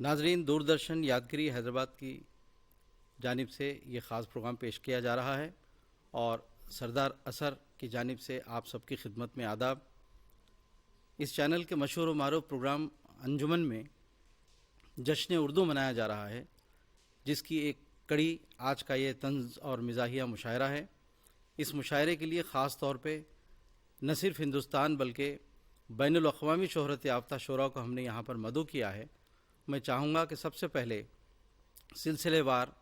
नाजरीन, दूरदर्शन यादगिरी हैदराबाद की जानिब से ये ख़ास प्रोग्राम पेश किया जा रहा है और सरदार असर की जानिब से आप सबकी खिदमत में आदाब। इस चैनल के मशहूर व मारूफ प्रोग्राम अंजुमन में जश्न उर्दू मनाया जा रहा है, जिसकी एक कड़ी आज का ये तंज़ और मिज़ाहिया मुशायरा है। इस मुशायरे के लिए ख़ास तौर पे न सिर्फ हिंदुस्तान बल्कि बैनुल अक़वामी शोहरत याफ्ता शोरा को हमने यहाँ पर मदऊ किया है। मैं चाहूँगा कि सबसे पहले सिलसिलेवार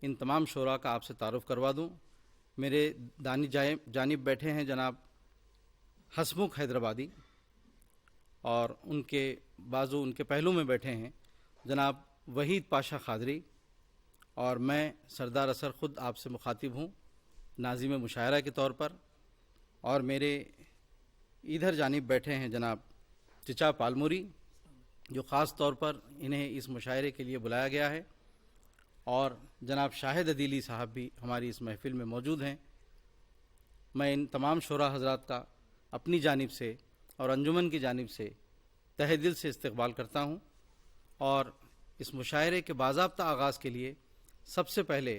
इन तमाम शोरा का आपसे तारुफ़ करवा दूँ। मेरे दानी जानिब बैठे हैं जनाब हसमुख हैदराबादी और उनके बाजू उनके पहलू में बैठे हैं जनाब वहीद पाशा खादरी, और मैं सरदार असर ख़ुद आपसे मुखातिब हूँ नाज़िम मुशायरा के तौर पर। और मेरे इधर जानिब बैठे हैं जनाब चिचा पालमुरी, जो ख़ास तौर पर इन्हें इस मुशायरे के लिए बुलाया गया है, और जनाब शाहिद अदीली साहब भी हमारी इस महफ़िल में मौजूद हैं। मैं इन तमाम शोरा हज़रात का अपनी जानिब से और अंजुमन की जानिब से तहे दिल से इस्तक़बाल करता हूँ। और इस मुशायरे के बाज़ाब्ता आगाज़ के लिए सबसे पहले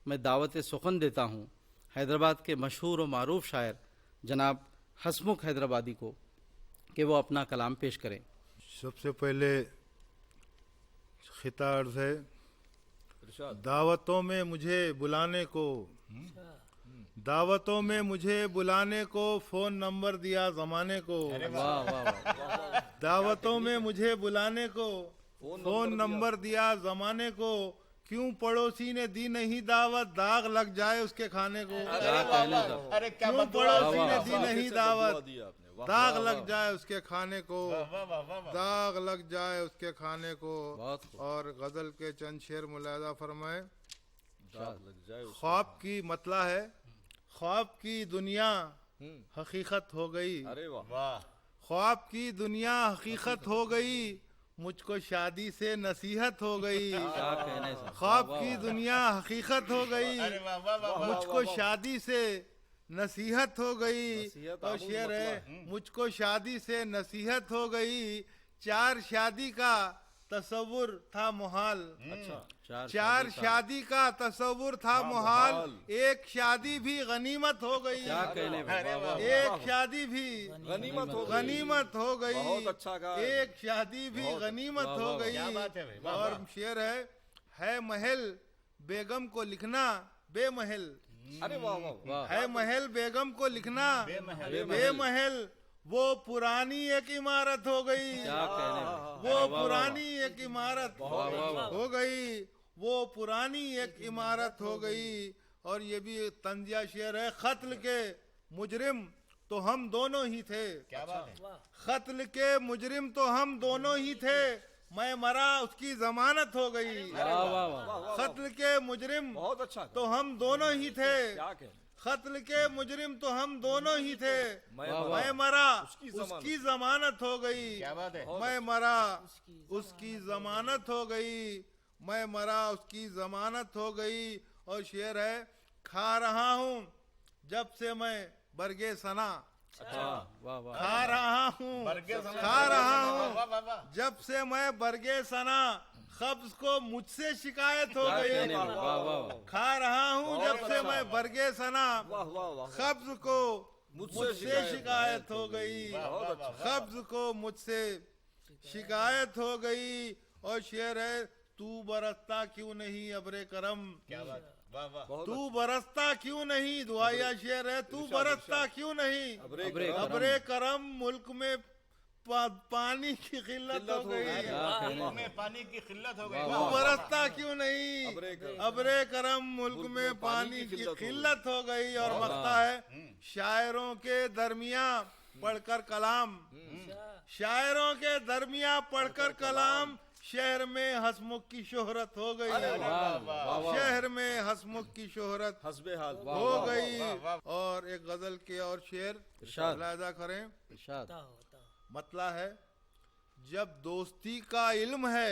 मैं दावत सुखन देता हूँ हैदराबाद के मशहूर व मारूफ शायर जनाब हसमुख हैदराबादी को कि वो अपना कलाम पेश करें। सबसे पहले खिताब है, दावतों में मुझे बुलाने को, दावतों में मुझे बुलाने को फ़ोन नंबर दिया ज़माने को। वाह वाह वाह। दावतों में मुझे बुलाने को फ़ोन नंबर दिया ज़माने को, क्यों पड़ोसी ने दी नहीं दावत, दाग लग जाए उसके खाने को। क्यों पड़ोसी ने दी नहीं दावत, दाग लग जाए उसके खाने को, दाग लग जाए उसके खाने को। और गजल के चंद शेर मुलाजा फरमाए। ख्वाब की मतला है, ख्वाब की दुनिया हकीकत हो गई, ख्वाब की दुनिया हकीकत हो गई, मुझको शादी से नसीहत हो गई। ख्वाब की दुनिया हकीकत हो गई, मुझको शादी से नसीहत हो गई। और शेर है, मुझको शादी से नसीहत हो गई, चार शादी का तसव्वुर था मुहाल। चार शादी का तसव्वुर था मुहाल, एक शादी भी गनीमत हो गई। एक शादी भी गनीमत हो गई, एक शादी भी गनीमत हो गई। और शेर है महल बेगम को लिखना बेमहल, है महल बेगम को लिखना बेमहल, वो पुरानी एक इमारत हो गई। वो पुरानी एक इमारत हो गई, वो पुरानी एक इमारत हो गई। और ये भी तंजिया शेर है, कत्ल के मुजरिम तो हम दोनों ही थे। कत्ल के मुजरिम तो हम दोनों ही थे, मैं मरा उसकी जमानत हो गई। कत्ल के मुजरिम तो हम दोनों ही थे, कत्ल के मुजरिम तो हम दोनों ही थे, मैं मरा उसकी जमानत हो गई। मैं मरा उसकी जमानत हो गई, मैं मरा उसकी जमानत हो गई। और शेर है, खा रहा हूँ जब से मैं बरगे सना, खा रहा हूँ जब से मैं बरगे सना, खब्ज को मुझसे शिकायत हो गई। खा रहा हूँ जब से मैं बरगे सना, खब्ज को मुझसे शिकायत हो गई, खब्ज को मुझसे शिकायत हो गई। और शेर है, तू बरसता क्यों नहीं अबरे करम, तू बरसता क्यों नहीं, दुआया शेर है, तू बरसता क्यों नहीं अबरे करम, मुल्क में पानी की किल्लत हो गई, पानी की किल्लत हो गई। तू बरसता क्यों नहीं अबरे करम, मुल्क में पानी की किल्लत हो गई। और मक्ता है, शायरों के दरमिया पढ़कर कलाम, शायरों के दरमिया पढ़कर कलाम, शहर में हसमुख की शोहरत हो गई। शहर में हसमुख की शोहरत हो गई। और एक गजल के और शेर मुलाहिजा करें। मतला है, जब दोस्ती का इल्म है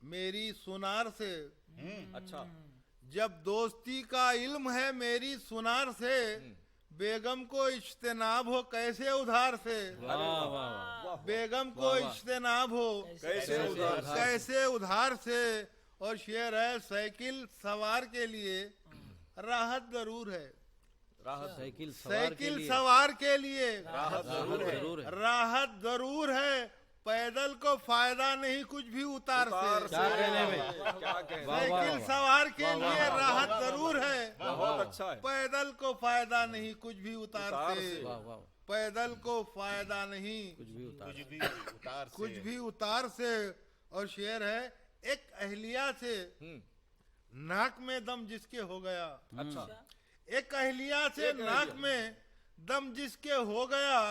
मेरी सुनार से, जब दोस्ती का इल्म है मेरी सुनार से, बेगम को इज्तिनाब हो कैसे उधार से, वाह वाह वाह बेगम को इज्तिनाब हो कैसे उधार से। और शेर है, साइकिल सवार के लिए राहत जरूर है, साइकिल साइकिल सवार के लिए जरूर है। राहत जरूर है, पैदल को फायदा नहीं कुछ भी उतार से। क्या कहने में, साइकिल सवार के लिए राहत जरूर है, बहुत अच्छा है। पैदल को फायदा नहीं कुछ भी उतार से। वाह वाह, पैदल को फायदा नहीं कुछ भी उतार कुछ भी उतार से। और शेर है, एक अहलिया से नाक में दम जिसके हो गया, अच्छा, एक अहलिया से नाक में दम जिसके हो गया,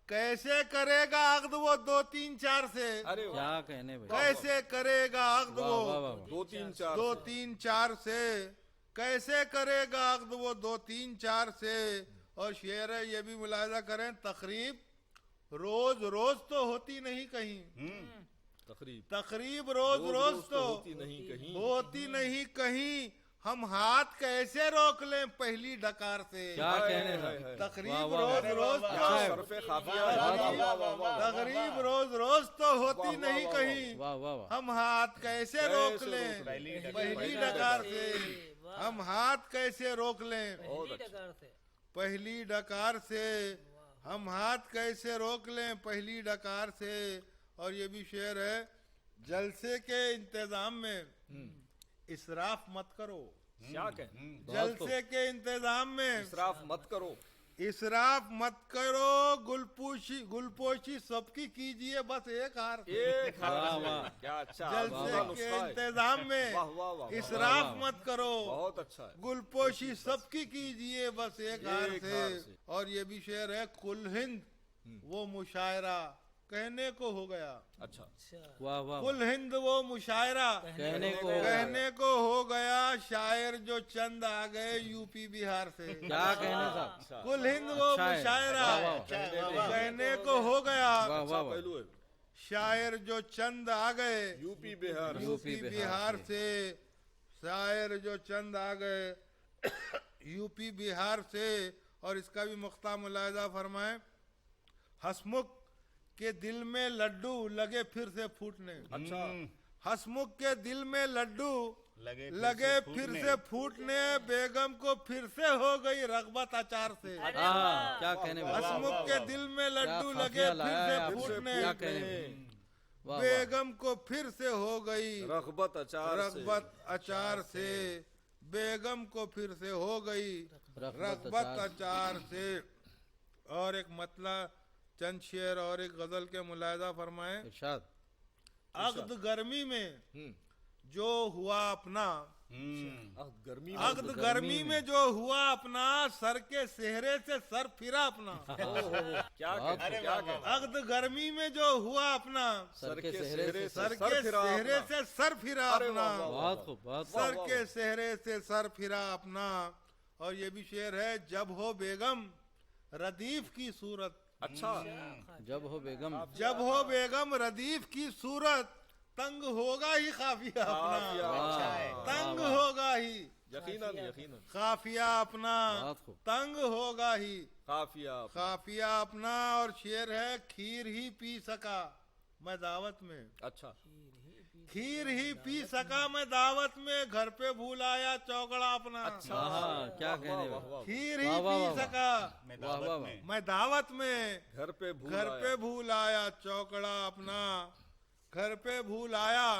कैसे करेगा अक़्द वो 2 3 4 से। अरे वाह, क्या कहने भाई, कैसे करेगा अक़्द वाह वाह वो वाह, 2 3 4 2 3 4 से, कैसे करेगा अक़्द वो 2 3 4 से। और शेर है, ये भी मुलाहिजा करें, तकरीब रोज रोज तो होती नहीं कहीं, तकरीब रोज रोज तो होती नहीं कहीं। होती नहीं कहीं, हम हाथ कैसे रोक लें पहली डकार से। क्या कहने भाई, तकरीब वाह, वाह, रोज रोज अच्छा तो सरफे खाफिया, वाह, वाह, वाह। तकरीब रोज रोज तो होती नहीं कहीं, वाह वाह वाह, हम हाथ कैसे रोक लें पहली डकार से। हम हाथ कैसे रोक लें पहली डकार से, हम हाथ कैसे रोक लें पहली डकार से। और ये भी शेर है, जलसे के इंतजाम में इसराफ मत करो, क्या कहें, जलसे के इंतजाम में इसराफ मत करो, इसराफ मत करो, गुलपोशी सबकी कीजिए बस एक हार से। एक वाह, हाथ वाह। में। क्या अच्छा, जलसे वाह, के नुस्खा है। इंतजाम में वाह, वाह, वाह, वाह, इसराफ मत करो, बहुत अच्छा है। गुलपोशी सबकी कीजिए बस एक हार एक हार से। से। और ये भी शेर है, कुल हिंद वो मुशायरा कहने को हो गया, अच्छा, वाह वाह, कुल हिंद वो मुशायरा कहने को कहने को हो गया, शायर जो चंद आ गए यूपी बिहार से। क्या कहने था, कुल हिंद वो अच्छा है, मुशायरा वाह, वाह। कहने को हो गया, वाह वाह वाह, पहलू है। शायर जो चंद आ गए यूपी बिहार, यूपी बिहार से, शायर जो चंद आ गए यूपी बिहार से। और इसका भी मुख्ता मुलाहिजा फरमाए, हसमुख के दिल में लड्डू लगे फिर से फूटने। अच्छा, हसमुख के दिल में लड्डू लगे फिर से फूटने, बेगम को फिर से हो गई रगबत अचार से। हाँ, क्या कहने भाई, हसमुख के दिल में लड्डू क्या लगे खाफिया फिर लाया है से आपने, फूटने, क्या कहने भाई, वाह वाह, बेगम को फिर से हो गई रगबत अचार से। रगबत अचार से, बेगम को फिर से हो गई रगबत अचार से। और एक मतलब चंद शेर और एक गजल के मुलाहिजा फरमाए, इरशाद, अक़्द गर्मी में जो हुआ अपना, गर्मी में अक़्द गर्मी में जो हुआ अपना, सर के सेहरे से सर फिरा अपना। क्या कहते, क्या कहते, अक़्द गर्मी में जो हुआ अपना, सर के सेहरे से सर के सेहरे से सर फिरा अरे अपना, वाह, वाह, बहुत खूब, बहुत सर के सेहरे से सर फिरा अपना। और ये भी शेर है, जब हो बेगम रदीफ की सूरत, अच्छा, जब हो बेगम, जब हो बेगम रदीफ की सूरत, तंग होगा ही काफिया अपना, तंग होगा ही यकीनन यकीनन, काफिया अपना, बहुत खूब, तंग होगा ही काफिया, काफिया अपना। और शेर है, खीर ही पी सका मैं दावत में, अच्छा, खीर ही पी सका मैं दावत में, घर पे भूल आया चौकड़ा अपना। हाँ, क्या कहने भाई, खीर ही वाह, वाह, पी वाह, सका वाह वाह वाह, मैं दावत में, घर पे भूल घर आया। पे भूल आया चौकड़ा अपना, घर पे भूल आया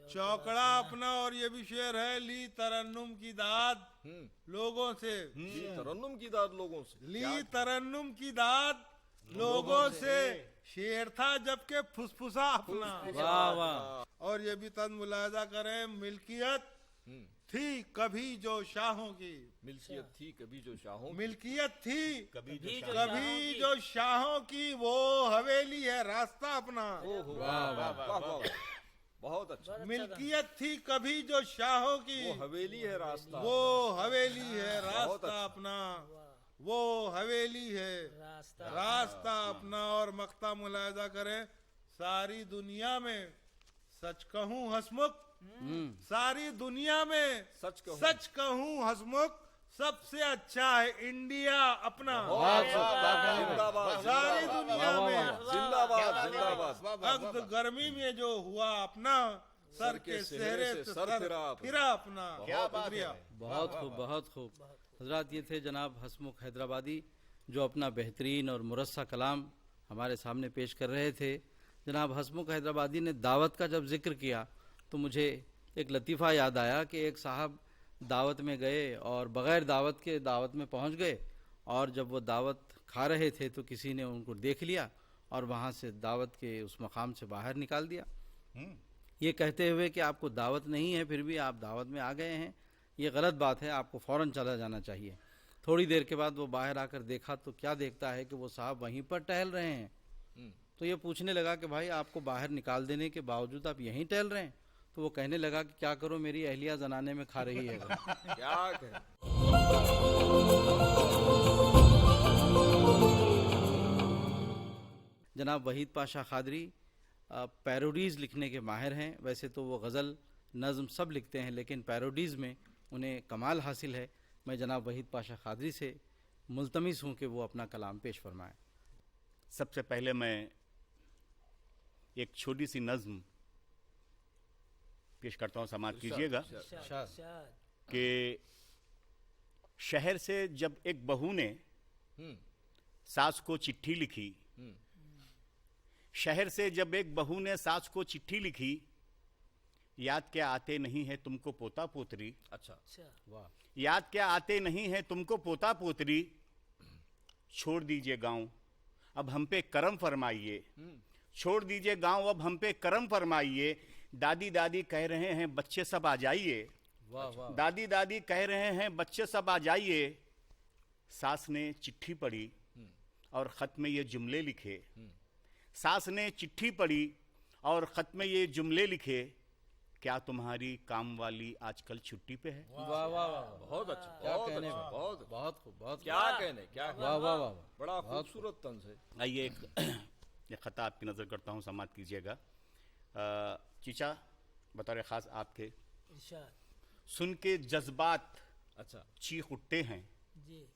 चौकड़ा अपना। और ये भी शेर है, ली तरन्नुम की दाद लोगों से, जी, तरन्नुम की दाद लोगों से, ली तरन्नुम की दाद लोगों से, शेर था जबकि फुसफुसा अपना। वाह वाह, और ये भी तन मुलाहिजा करें, मिल्कियत थी कभी जो शाहों की, मिल्कियत थी कभी जो शाहों की, मिल्कियत थी कभी जो शाहों की, वो हवेली है रास्ता अपना। वाह वाह वाह वाह, बहुत अच्छा, मिल्कियत थी कभी जो शाहों की, वो हवेली है रास्ता, वो हवेली है बहुत रास्ता अच्छा। अपना, वो हवेली है रास्ता अपना। और मक्ता मुलाहिजा करें, सारी दुनिया में सच कहूँ हसमुख, सारी दुनिया में सच कहूँ। सच कहूँ हसमुख, सबसे अच्छा है इंडिया अपना। जिंदाबाद सारी दुनिया में जिंदाबाद जिंदाबाद। अब गर्मी में जो हुआ अपना, सर के सेहरे से सर फिरा अपना। शुक्रिया। बहुत खूब, बहुत खूब। हजरात, ये थे जनाब हसमुख हैदराबादी जो अपना बेहतरीन और मुरस्सा कलाम हमारे सामने पेश कर रहे थे। जनाब हसमुख हैदराबादी ने दावत का जब जिक्र किया तो मुझे एक लतीफ़ा याद आया कि एक साहब दावत में गए और बग़ैर दावत के दावत में पहुंच गए, और जब वो दावत खा रहे थे तो किसी ने उनको देख लिया और वहाँ से दावत के उस मकाम से बाहर निकाल दिया, ये कहते हुए कि आपको दावत नहीं है फिर भी आप दावत में आ गए हैं, ये गलत बात है, आपको फ़ौरन चला जाना चाहिए। थोड़ी देर के बाद वो बाहर आकर देखा तो क्या देखता है कि वो साहब वहीं पर टहल रहे हैं। तो ये पूछने लगा कि भाई आपको बाहर निकाल देने के बावजूद आप यहीं टहल रहे हैं? तो वो कहने लगा कि क्या करो, मेरी अहलिया जनाने में खा रही है। क्या कहें। जनाब वहीद पाशा खादरी पैरोडीज़ लिखने के माहिर हैं। वैसे तो वो गज़ल नज़म सब लिखते हैं, लेकिन पैरोडीज़ में उन्हें कमाल हासिल है। मैं जनाब वहीद पाशा खादरी से मुल्तमिस हूँ कि वो अपना कलाम पेश फरमाएं। सबसे पहले मैं एक छोटी सी नज़्म पेश करता हूँ, समाअत कीजिएगा कि शहर से जब एक बहू ने सास को चिट्ठी लिखी, शहर से जब एक बहू ने सास को चिट्ठी लिखी, याद क्या आते नहीं है तुमको पोता पोतरी। अच्छा वाह। याद क्या आते नहीं है तुमको पोता पोतरी, छोड़ दीजिए गांव अब हम पे करम फरमाइए, छोड़ दीजिए गांव अब हम पे करम फरमाइए, दादी दादी कह रहे हैं बच्चे सब आ जाइए, वाह वाह। दादी दादी कह रहे हैं बच्चे सब आ जाइए। सास ने चिट्ठी पढ़ी और खत में ये जुमले लिखे, सास ने चिट्ठी पढ़ी और खत में ये जुमले लिखे, क्या तुम्हारी काम वाली आजकल छुट्टी पे है। वाह वाह वाह। बहुत अच्छा, क्या बहुत कहने, अच्छा, बहुत बहुत खूब, बहुत क्या कहने, क्या कहने। वाह वाह वाह। बड़ा खूबसूरत तंज है। आइए एक खता आपकी नज़र करता हूँ, समाअत कीजिएगा। चीचा बतौर ख़ास आपके, सुन के जज्बात अच्छा चीख उठते हैं,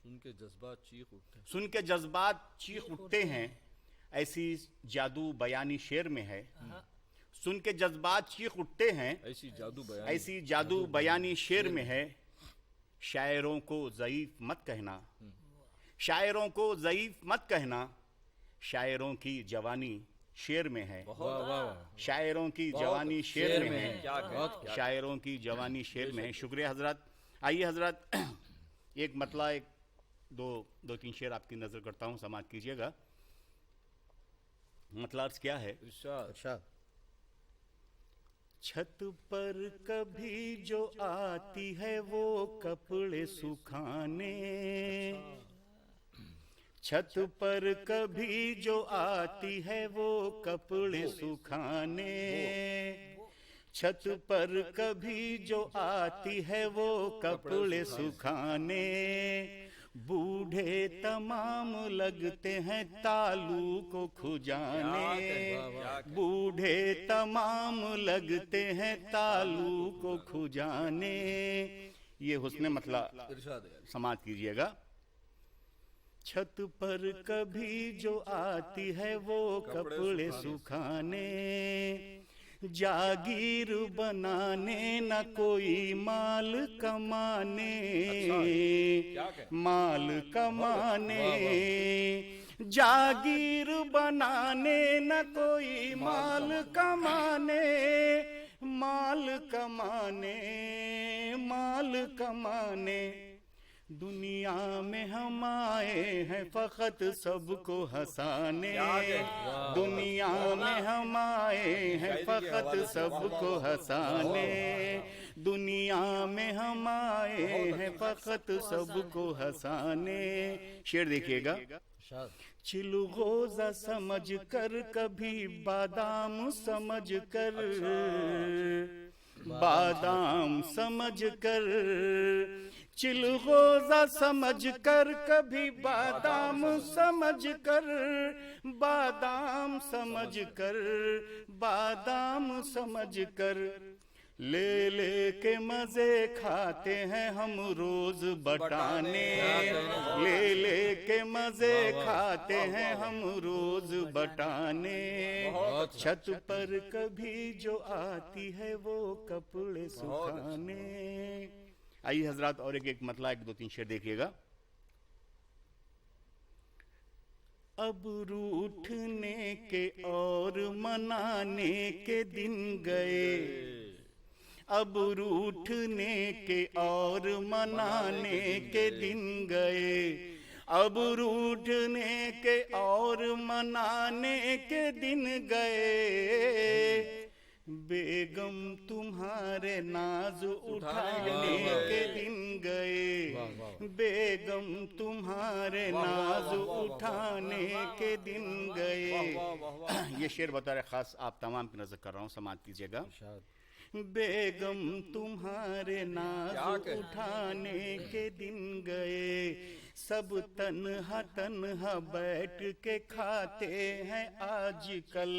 उनके जज्बात चीख उठते। सुन के जज्बात चीख उठते हैं, ऐसी जादू बयानी शेर में है। सुन के जज्बात चीख उठते हैं, ऐसी जादू बयान, ऐसी जादू बयानी शेर में है। शायरों को ज़ईफ मत कहना, शायरों को ज़ईफ मत कहना, शायरों की जवानी शेर में है। वाह वाह वाह। शायरों की जवानी शेर में है, क्या कहने। शायरों की जवानी शेर में है। शुक्रिया हजरत। आइए हजरत एक मतला एक दो तीन शेर आपकी नज़र करता हूँ, समाअत कीजिएगा। मतला अर्ज क्या है। इरशाद। छत पर कभी जो आती है वो कपड़े सुखाने, छत पर कभी जो आती है वो कपड़े सुखाने, छत पर कभी जो आती है वो कपड़े सुखाने, बूढ़े तमाम लगते हैं तालू को खुजाने, बूढ़े तमाम लगते हैं तालू को खुजाने। ये हुस्न मतला समाअत कीजिएगा। छत पर कभी जो आती है वो कपड़े सुखाने, जागीर बनाने न कोई माल कमाने, माल कमाने, जागीर बनाने न कोई माल कमाने, माल कमाने, माल कमाने। दुनिया में हम आए हैं फकत सबको हंसाने, दुनिया में हम आए हैं फकत सबको हंसाने, दुनिया में हम आए हैं फकत सबको हंसाने। शेर देखिएगा। चिलगोजा समझ कर कभी बादाम समझ कर, बादाम समझ कर, चिलगोजा समझ कर कभी बादाम समझ कर, बादाम समझ कर, बादाम समझ कर, ले ले के मजे खाते हैं हम रोज बटाने, ले ले के मजे खाते हैं हम रोज बटाने, छत पर कभी जो आती है वो कपड़े सुखाने। आइए हजरात और एक मतला, एक दो तीन शेर देखिएगा। अब रूठने के और मनाने के दिन गए, अब रूठने के और मनाने के दिन गए, अब रूठने के और मनाने के दिन गए, बेगम तुम्हारे नाज उठाने के दिन गए, बेगम तुम्हारे नाज उठाने के दिन गए। ये शेर बता रहे खास आप तमाम की नजर कर रहा हूँ, समाप्त कीजिएगा। बेगम तुम्हारे नाज उठाने के दिन गए, सब तन्हा तन्हा बैठ के खाते हैं आजकल,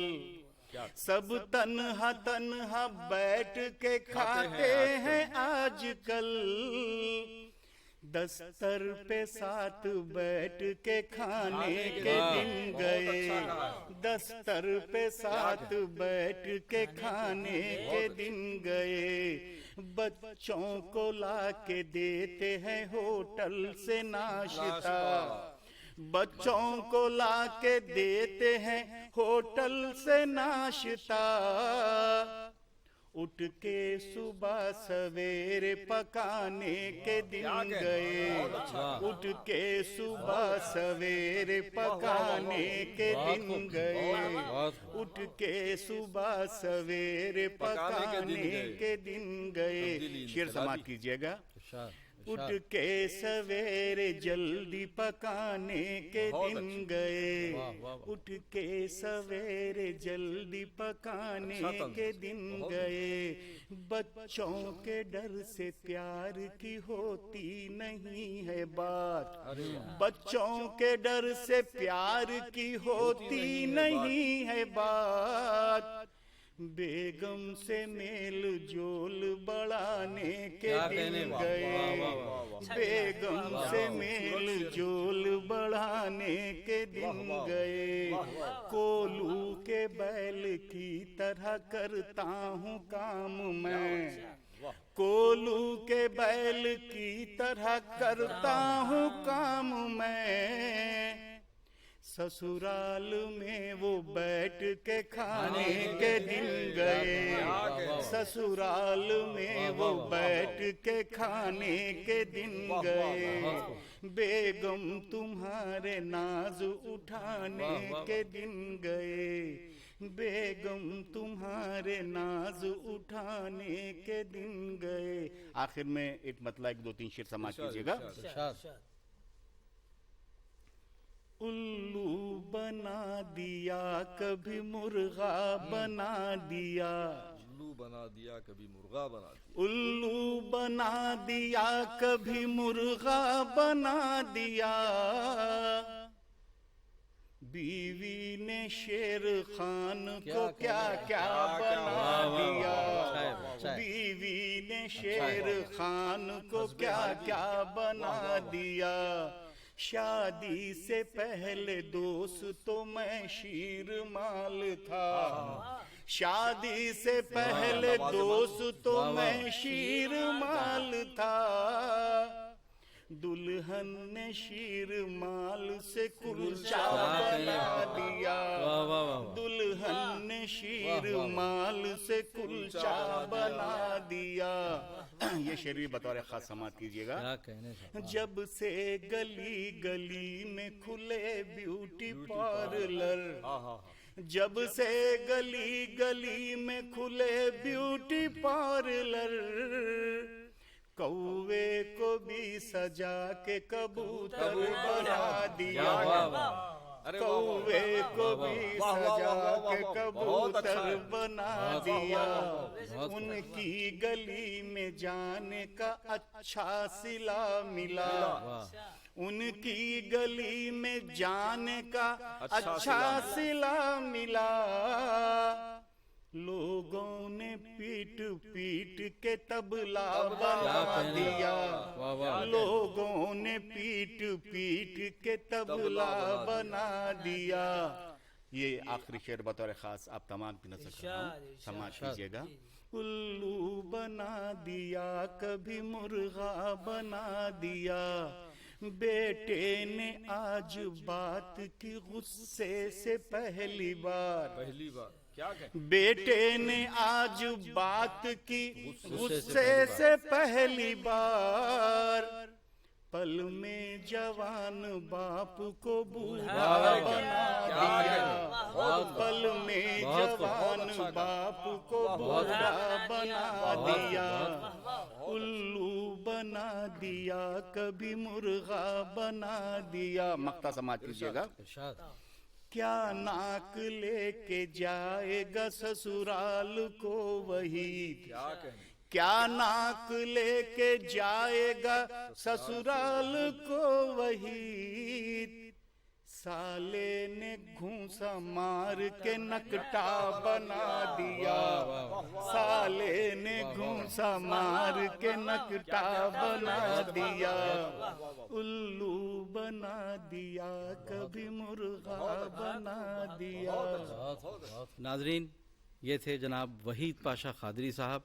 सब तन्हा तन्हा बैठ के खाते हैं आजकल, दस्तर पे साथ बैठ के खाने के दिन गए, दस्तर पे साथ बैठ के खाने के दिन गए, बच्चों को ला के देते हैं होटल से नाश्ता, बच्चों को ला के देते हैं होटल से नाश्ता, उठ के सुबह सवेरे पकाने के दिन गए, उठ के सुबह सवेरे पकाने के दिन गए, उठ के सुबह सवेरे पकाने के दिन गए। शेर समाप्त कीजिएगा। उठ के सवेरे जल्दी पकाने के दिन गए, उठ के सवेरे जल्दी पकाने के दिन गए, बच्चों के डर से प्यार की होती नहीं है बात, बच्चों के डर से प्यार की होती नहीं है बात, बेगम से मेल जोल बढ़ाने के दिन गए, बेगम से मेल जोल बढ़ाने के दिन गए, कोलू के बैल की तरह करता हूँ काम मैं, कोलू के बैल की तरह करता हूँ काम मैं, ससुराल में वो बैठ के खाने के दिन गए, ससुराल में वो बैठ के खाने के दिन गए, बेगम तुम्हारे नाज उठाने के दिन गए, बेगम तुम्हारे नाज उठाने के दिन गए। आखिर में एक मतला, एक दो तीन शेर समाप्त कीजिएगा। उल्लू बना दिया कभी मुर्गा बना दिया, उल्लू बना दिया कभी मुर्गा बना दिया, उल्लू बना दिया कभी मुर्गा बना दिया, बीवी ने शेर खान को क्या क्या बना दिया, बीवी ने शेर खान को क्या क्या बना दिया, शादी से पहले दोस्त तो मैं शीर माल था, शादी से पहले दोस्त तो मैं शीर माल था, दुल्हन ने शीर माल से कुलचा बना दिया, दुल्हन ने शीर माल से कुलचा बना दिया। ये शेर भी बतौर खास समाप्त कीजिएगा। जब से गली गली में खुले ब्यूटी पार्लर, जब से गली गली में खुले ब्यूटी पार्लर, कौवे को भी सजा के कबूतर बना दिया, कौवे को भी सजा के कबूतर बना दिया, उनकी गली में जाने का अच्छा सिला मिला, उनकी गली में जाने का अच्छा सिला मिला, लोगों ने पीट पीट के तबला बना दिया, वाह वाह, लोगों ने पीट पीट के तबला बना दिया। ये आखिरी शेर बतौर खास आप तमाम की नजर कर रहा हूं, समाज कीजिएगा। उल्लू बना दिया कभी मुर्गा बना दिया, बेटे ने आज बात की गुस्से से पहली बार क्या कहें? बेटे ने आज बात की गुस्से से पहली बार, पल में जवान बाप को बूढ़ा बना दिया, पल में जवान बाप को बूढ़ा बना दिया, उल्लू बना दिया कभी मुर्गा बना दिया। मक्ता समाज कीजिएगा। क्या नाक लेके जाएगा ससुराल को वही, क्या नाक लेके जाएगा ससुराल को वही, साले ने घूंसा मार के नकटा बना दिया, साले ने घूंसा मार के नकटा बना दिया, उल्लू बना दिया कभी मुर्गा बना दिया। नाजरीन, ये थे जनाब वहीद पाशा खादरी साहब,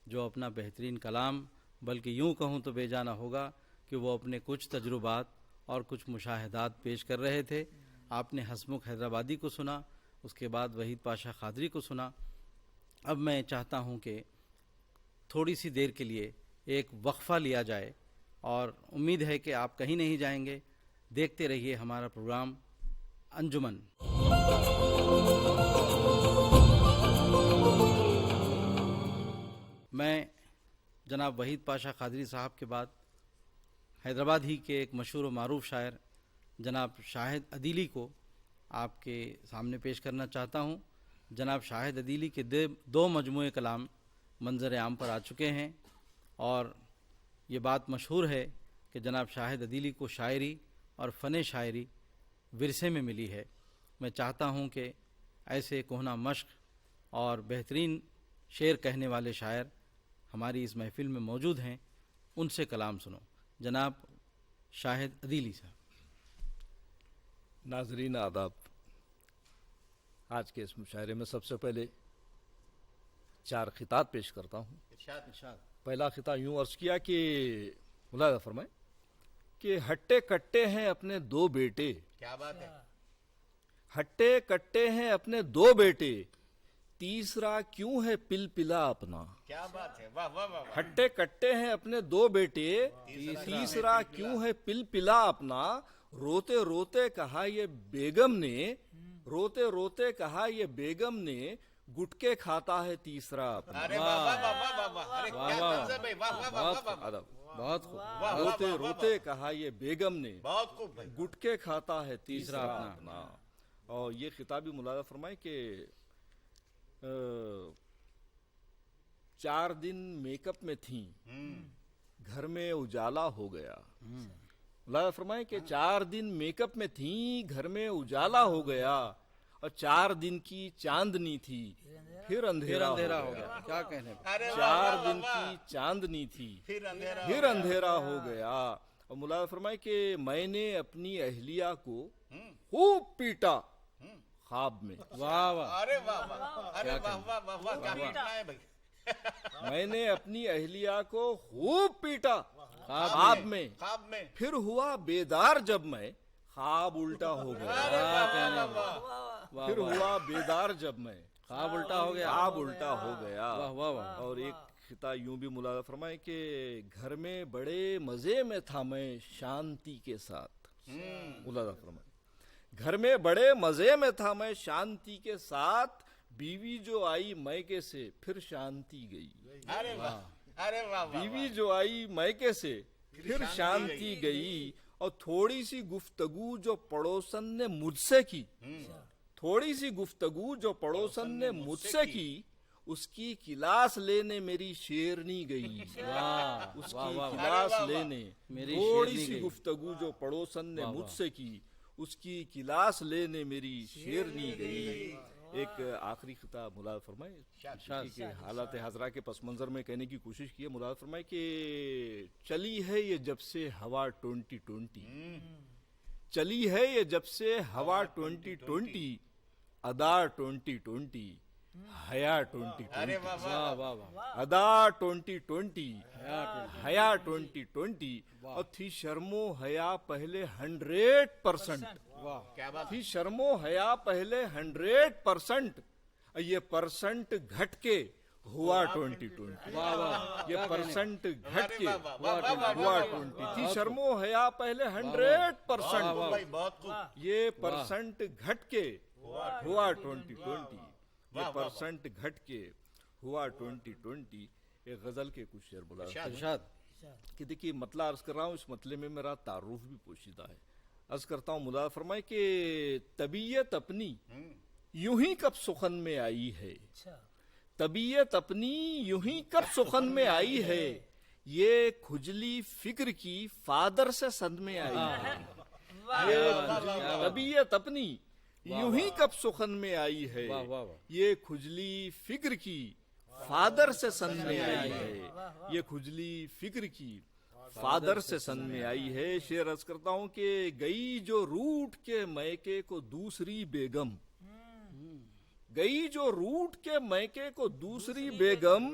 जो अपना बेहतरीन कलाम, बल्कि यूँ कहूँ तो बेजाना होगा कि वो अपने कुछ तजुर्बात और कुछ मुशाहिदात पेश कर रहे थे। आपने हसमुख हैदराबादी को सुना, उसके बाद वहीद पाशा खादरी को सुना। अब मैं चाहता हूँ कि थोड़ी सी देर के लिए एक वक्फ़ा लिया जाए, और उम्मीद है कि आप कहीं नहीं जाएंगे। देखते रहिए हमारा प्रोग्राम अंजुमन। मैं जनाब वहीद पाशा खादरी साहब के बाद हैदराबाद ही के एक मशहूर व मारूफ शायर जनाब शाहिद अदीली को आपके सामने पेश करना चाहता हूँ। जनाब शाहिद अदीली के दो मजमूए कलाम मंजर आम पर आ चुके हैं, और ये बात मशहूर है कि जनाब शाहिद अदीली को शायरी और फ़न शायरी विरसे में मिली है। मैं चाहता हूँ कि ऐसे कोहना मश्क और बेहतरीन शेर कहने वाले शायर हमारी इस महफ़िल में मौजूद हैं, उनसे कलाम सुनो। जनाब शाहिद अदीली साहब। नाजरीन आदाब, आज के इस मुशायरे में सबसे पहले 4 खिताब पेश करता हूँ। पहला खिताब यूँ अर्ज़ किया कि मुलाज़ा फरमाए कि हट्टे कट्टे हैं अपने 2 बेटे। क्या बात है। हट्टे कट्टे हैं अपने 2 बेटे, तीसरा क्यों है पिलपिला अपना। क्या बात है, वाह वाह वाह। हट्टे कट्टे हैं अपने 2 बेटे, तीसरा क्यों है पिलपिला अपना। रोते रोते कहा ये बेगम ने, रोते रोते कहा ये बेगम ने, गुटके खाता है तीसरा अपना। अरे वाह वाह वाह वाह वाह, अरे क्या गज़ब है, वाह वाह वाह वाह, बहुत खूब। रोते रोते कहा ये बेगम ने, बहुत खूब भाई। गुटके खाता है तीसरा अपना। और ये खिताबी मुलाज़ा फरमाए कि 4 दिन मेकअप में थी, घर में उजाला हो गया। मुलाज़ा फरमाए कि 4 दिन मेकअप में थी, घर में उजाला हो गया, और 4 दिन की चांदनी थी, फिर अंधेरा हो गया। क्या कहने पर। 4 दिन की चांदनी थी, फिर अंधेरा हो गया। और मुलाज़ा फरमाए कि मैंने अपनी अहलिया को खूब पीटा ख्वाब में। वाह वाह, अरे वाह वाह, अरे वाह वाह वाह वाह, क्या पीटना है भाई। मैंने अपनी अहलिया को खूब पीटा ख्वाब में, फिर हुआ बेदार जब मैं, ख्वाब उल्टा हो गया। फिर हुआ बेदार जब मैं, ख्वाब उल्टा हो गया। ख्वाब उल्टा हो गया। वाह वाह वाह। और एक खिता यूं भी मुलाज़ा फरमाए कि घर में बड़े मजे में था मैं शांति के साथ। मुलाज़ा फरमाए घर में बड़े मजे में था मैं शांति के साथ, बीवी जो आई मैके से फिर शांति गई। अरे वाह, अरे वाह वाह। बीवी जो आई मैके से फिर शांति गई। और थोड़ी सी गुफ्तगू जो पड़ोसन ने मुझसे की, थोड़ी सी गुफ्तगू जो पड़ोसन ने मुझसे की, उसकी किलास लेने मेरी शेरनी गई। उसकी किलास लेने थोड़ी सी गुफ्तगू जो पड़ोसन ने मुझसे की, उसकी किलास लेने मेरी शेरनी गई। एक आखिरी खिताब मुलाद फरमाए कि हालात हाजरा के पस मंजर में कहने की कोशिश की है। मुलाद फरमाए कि चली है ये जब से हवा 2020, चली है ये जब से हवा 2020, अदा 2020, हया 2020, वाह वाह वाह, अदा 2020, हया 2020, और थी शर्मो हया पहले 100%, वाह क्या बात थी शर्मो हया पहले 100%, ये परसेंट घट के हुआ 2020, वाह वाह, ये परसेंट घट के वाह, हुआ 20, थी शर्मो हया पहले 100%, भाई, बहुत खूब। ये परसेंट घट के हुआ 2020, ये परसेंट घट के हुआ 2020। एक गजल के कुछ शेर बोला इरशाद, कि देखिए मतला अर्ज कर रहा हूँ, इस मतले में मेरा तारुफ भी पोशीदा है। अर्ज करता हूँ, मुला फरमाए कि तबीयत अपनी यूं ही कब सुखन में आई है, तबीयत अपनी यूं ही कब सुखन में आई है, ये खुजली फिक्र की फादर से सन में आई है, ये तबीयत अपनी यूं ही कब सुखन में आई है, वाह वाह वाह, ये खुजली फिक्र की फादर से सन में आई है, ये खुजली फिक्र की फादर से सन में आई है। शेर अर्ज करता हूँ कि गई जो रूठ के मैके को दूसरी बेगम, गई जो रूठ के मैके को दूसरी बेगम,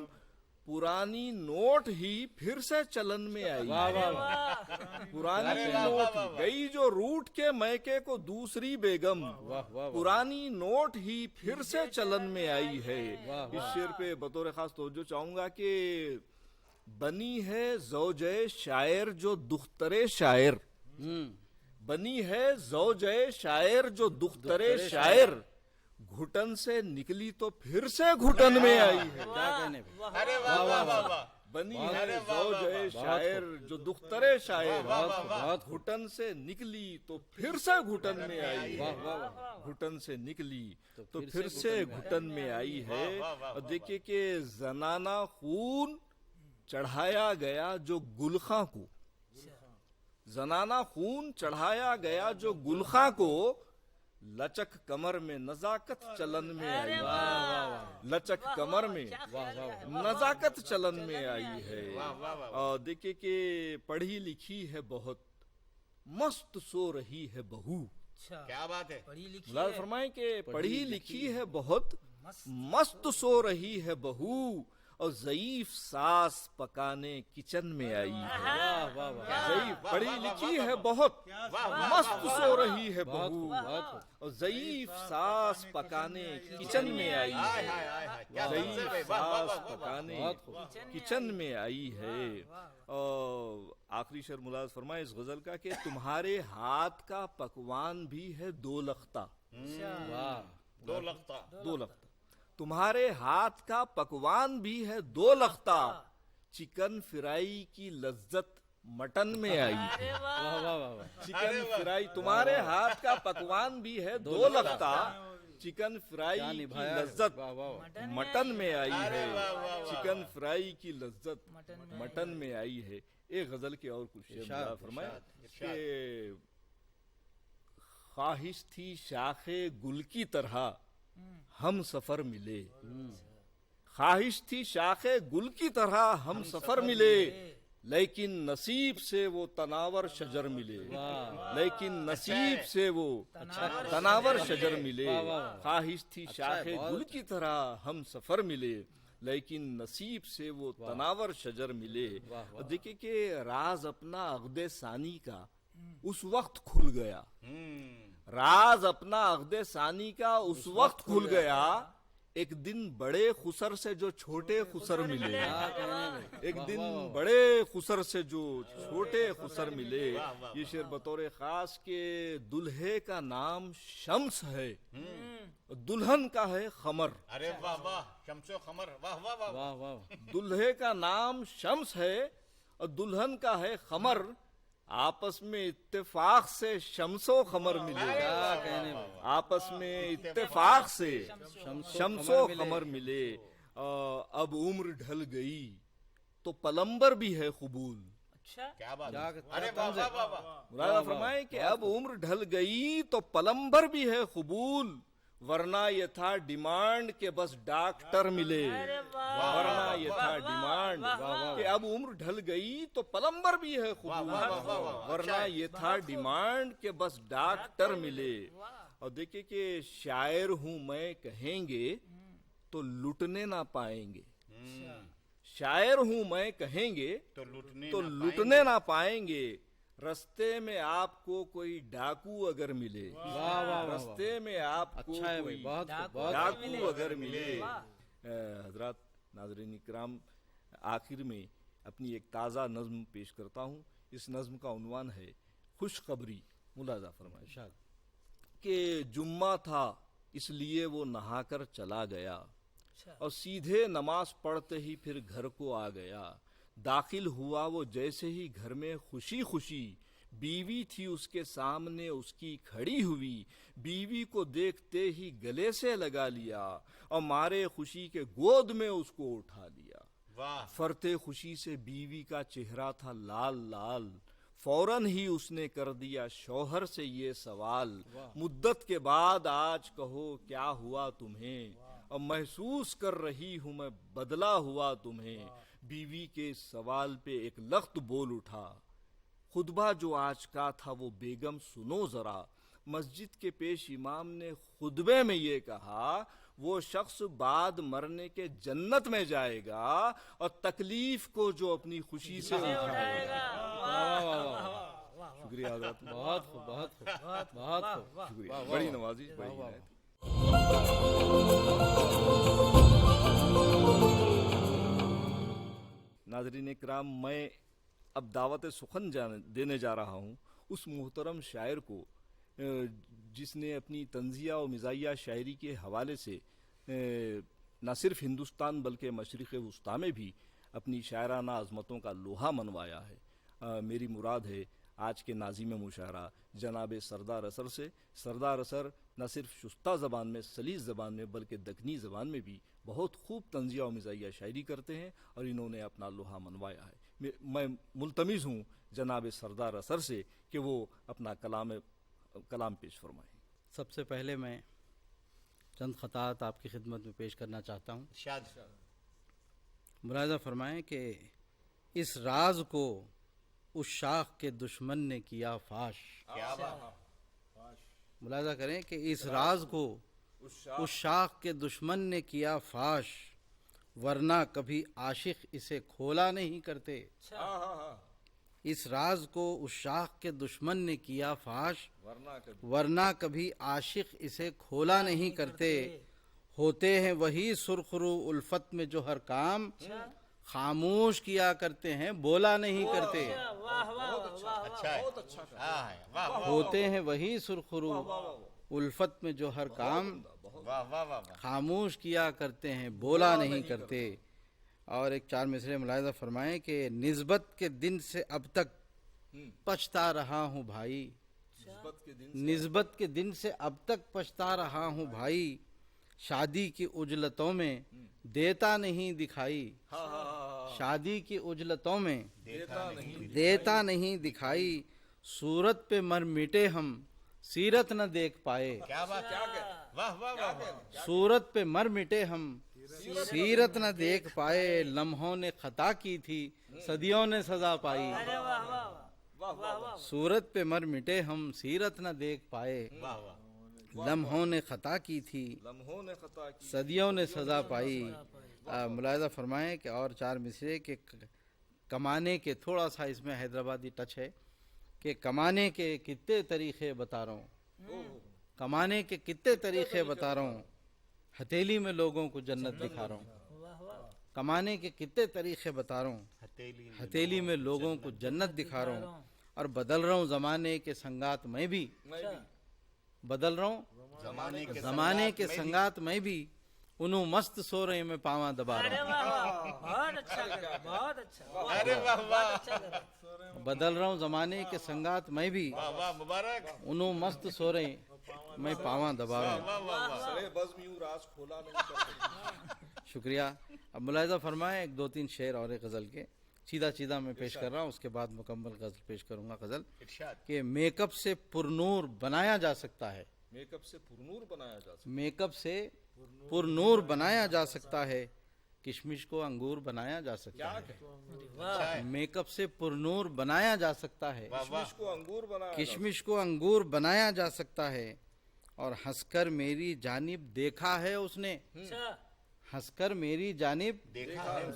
पुरानी नोट ही फिर से चलन में आई है, पुरानी नोट ही, गई जो रूठ के मैके को दूसरी बेगम, वाह वाह, पुरानी नोट ही फिर से चलन में आई है। इस शेर पे बतौर खास तवज्जो चाहूंगा कि बनी है ज़ौजे शायर जो दुख्तरे शायर, बनी है ज़ौजे शायर जो दुख्तरे शायर, घुटन से निकली तो फिर से घुटन में आई है, क्या कहने भाई, अरे वाह वाह वाह वाह, बनी है ज़ौजे शायर जो दुख्तरे शायर, बहुत खूब, घुटन से निकली तो फिर से घुटन में आई है, वाह वाह, घुटन से निकली तो फिर से घुटन में आई है। और देखिए कि जनाना खून चढ़ाया गया जो गुलखा को, जनाना खून चढ़ाया गया जो गुलखा को, लचक कमर में नजाकत चलन में आई है, लचक कमर में नजाकत चलन में आई है। और देखिए कि पढ़ी लिखी है बहुत, मस्त सो रही है बहू, क्या बात है। मुलाद फरमाए कि पढ़ी लिखी है बहुत, मस्त सो रही है बहू, और ज़ईफ सास पकाने किचन में आई है, वाह वाह वाह, ज़ईफ पढ़ी लिखी है बहुत, मस्त सो रही है बहू, बहुत और ज़ईफ सास पकाने किचन में आई है, ज़ईफ सास पकाने किचन में आई है। और आखिरी शेर मुलाज फरमाए इस गजल का कि तुम्हारे हाथ का पकवान भी है दो लख्ता, वाह, दो लगता, दो लख्ता, तुम्हारे हाथ का पकवान भी है दो लख्ता, चिकन फ्राई की लज्जत मटन में आई है, वाह वाह वाह, चिकन फ्राई, तुम्हारे हाथ का पकवान भी है दो लख्ता, चिकन फ्राई की निभाया, लज्जत वाह वाह, मटन में आई है, चिकन फ्राई की लज्जत मटन में आई है। एक गजल के और कुछ शेर मुलाद फरमाए कि ख्वाहिश थी शाखे गुल की तरह हम सफर मिले, ख्वाहिश थी शाखे गुल की तरह हम सफर मिले, लेकिन नसीब से वो तनावर शजर मिले, लेकिन नसीब से वो तनावर शजर मिले, ख्वाहिश थी शाखे गुल की तरह हम सफर मिले, लेकिन नसीब से वो तनावर शजर मिले। और देखिए कि राज अपना अक़दे सानी का उस वक्त खुल गया, राज अपना अक़दे सानी का उस वक्त खुल गया, एक दिन बड़े खुसर से जो छोटे खुसर मिले, एक दिन बड़े खुसर से जो छोटे खुसर मिले। ये शेर बतौर खास के दुल्हे का नाम शम्स है, दुल्हन का है खमर, अरे वाह वाह, शम्सो खमर, वाह वाह वाह, वाह वाह, दुल्हे का नाम शम्स है और दुल्हन का है खमर, आपस में इत्तेफाक से शम्सो खमर मिले, क्या कहने भाई, आपस में इत्तेफाक से शम्सो खमर मिले। अब उम्र ढल गई तो पलंबर भी है कबूल, क्या बात क्या है। अरे वाह वाह वाह वाह, मुरादा फरमाए कि अब उम्र ढल गई तो पलंबर भी है कबूल, वरना ये था डिमांड के बस डॉक्टर मिले, वरना ये था डिमांड कि अब उम्र ढल गई तो प्लम्बर भी है खुद, वरना ये था डिमांड के बस डॉक्टर मिले। और देखिए कि शायर हूं मैं कहेंगे तो लुटने ना पाएंगे, शायर हूं मैं कहेंगे तो तो लुटने ना पाएंगे। रस्ते में आपको कोई डाकू अगर मिले, रस्ते में आपको अच्छा है भाई, कोई बहुत बहुत डाकू अगर मिले। हजरत नाज़रीन इकराम, आखिर में अपनी एक ताज़ा नज्म पेश करता हूँ। इस नज्म का उन्वान है खुशखबरी। मुलाजा फरमाइए कि जुम्मा था इसलिए वो नहाकर चला गया और सीधे नमाज पढ़ते ही फिर घर को आ गया। दाखिल हुआ वो जैसे ही घर में खुशी खुशी, बीवी थी उसके सामने उसकी खड़ी हुई। बीवी को देखते ही गले से लगा लिया और मारे खुशी के गोद में उसको उठा लिया। फरते खुशी से बीवी का चेहरा था लाल लाल। फौरन ही उसने कर दिया शौहर से ये सवाल, मुद्दत के बाद आज कहो क्या हुआ तुम्हें, और महसूस कर रही हूं मैं बदला हुआ तुम्हें। बीवी के सवाल पे एक लख्त बोल उठा, खुतबा जो आज का था वो बेगम सुनो जरा। मस्जिद के पेश इमाम ने खुतबे में ये कहा, वो शख्स बाद मरने के जन्नत में जाएगा और तकलीफ को जो अपनी खुशी से उठाएगा। शुक्रिया हज़रत, बहुत खूब, बहुत खूब, बहुत खूब। शुक्रिया, बड़ी नवाजी, बड़ी इनायत। नाज़रीन इकराम, मैं अब दावत सुखन देने जा रहा हूँ उस मुहतरम शायर को जिसने अपनी तंज़िया और मिज़ाहिया शायरी के हवाले से न सिर्फ हिंदुस्तान बल्कि मशरिक़ वुस्ता में भी अपनी शायराना अज़मतों का लोहा मनवाया है। मेरी मुराद है आज के नाज़िम मुशायरा जनाब सरदार असर से। सरदार असर न सिर्फ शुस्ता ज़बान में, सलीस ज़बान में, बल्कि दक्नी ज़बान में भी बहुत खूब तंज़िया और मिज़ाहिया शायरी करते हैं और इन्होंने अपना लोहा मनवाया है। मैं मुल्तमिस हूँ जनाब सरदार असर से कि वो अपना कलाम पेश फरमाएँ। सबसे पहले मैं चंद ख़तात आपकी खिदमत में पेश करना चाहता हूँ। मुलाज़ा फरमाएं कि इस राज को उस शाख के दुश्मन ने किया फाश। मुलाज़ा करें कि इस राज को उस शाख के दुश्मन ने किया फाश, वरना कभी आशिक इसे खोला नहीं करते। इस राज को उस शाख के दुश्मन ने किया फाश, वरना कभी आशिक इसे खोला नहीं करते। होते हैं वही सुरखरू उल्फत में जो हर काम खामोश किया करते हैं, बोला नहीं करते। होते हैं वही सुरखरू उल्फत में जो हर काम खामोश किया करते हैं, बोला नहीं करते। और एक चार मिसरे मुलाहिज़ा फरमाएं कि निस्बत के दिन से अब तक पछता रहा हूँ भाई, निस्बत के दिन से अब तक पछता रहा हूँ भाई। शादी की उजलतों में देता नहीं दिखाई, शादी की उजलतों में देता नहीं दिखाई। सूरत पे मर मिटे हम सीरत न देख पाए, सूरत पे मर मिटे हम सीरत न देख पाए। लम्हों ने खता की थी सदियों ने सजा पाई, सूरत पे मर मिटे हम सीरत न देख पाए। लम्हों ने खता की थी सदियों ने सजा पाई। मुलाहिज़ा फरमाएं कि और चार मिसरे के कमाने के, थोड़ा सा इसमें हैदराबादी टच है कि कमाने के कितने तरीक़े बता रहा हूँ, कमाने के कितने तरीक़े बता रहा हूँ, हथेली में लोगों को जन्नत दिखा रहा हूँ। कमाने के कितने तरीक़े बता रहा हूँ, हथेली में लोगों को जन्नत दिखा रहा हूँ। और बदल रहा हूँ ज़माने के संगात मैं भी, बदल रहा हूँ ज़माने के संगात मैं भी। उन्हों मस्त सो रहे में पावा दबा रहा हूँ। बहुत अच्छा। बदल रहा हूँ ज़माने के संगात मैं भी, उन्हों मस्त सो रहे मैं पावा दबा रहा हूँ। शुक्रिया। अब मुलाहिज़ा फरमाएं एक दो तीन शेर और एक गज़ल के सीधा सीधा मैं पेश कर रहा हूँ, उसके बाद मुकम्मल गज़ल पेश करूँगा। गज़ल कि मेकअप से पुरनूर बनाया जा सकता है, मेकअप से पुरनूर बनाया जा सकता मेकअप से पुरनूर बनाया जा सकता है, किशमिश को अंगूर बनाया जा सकता है। वाह मेकअप से पुरनूर बनाया जा सकता है, किशमिश को अंगूर बनाया किशमिश को अंगूर बनाया जा सकता है। और हंसकर मेरी जानिब देखा है उसने, अच्छा हंसकर मेरी जानिब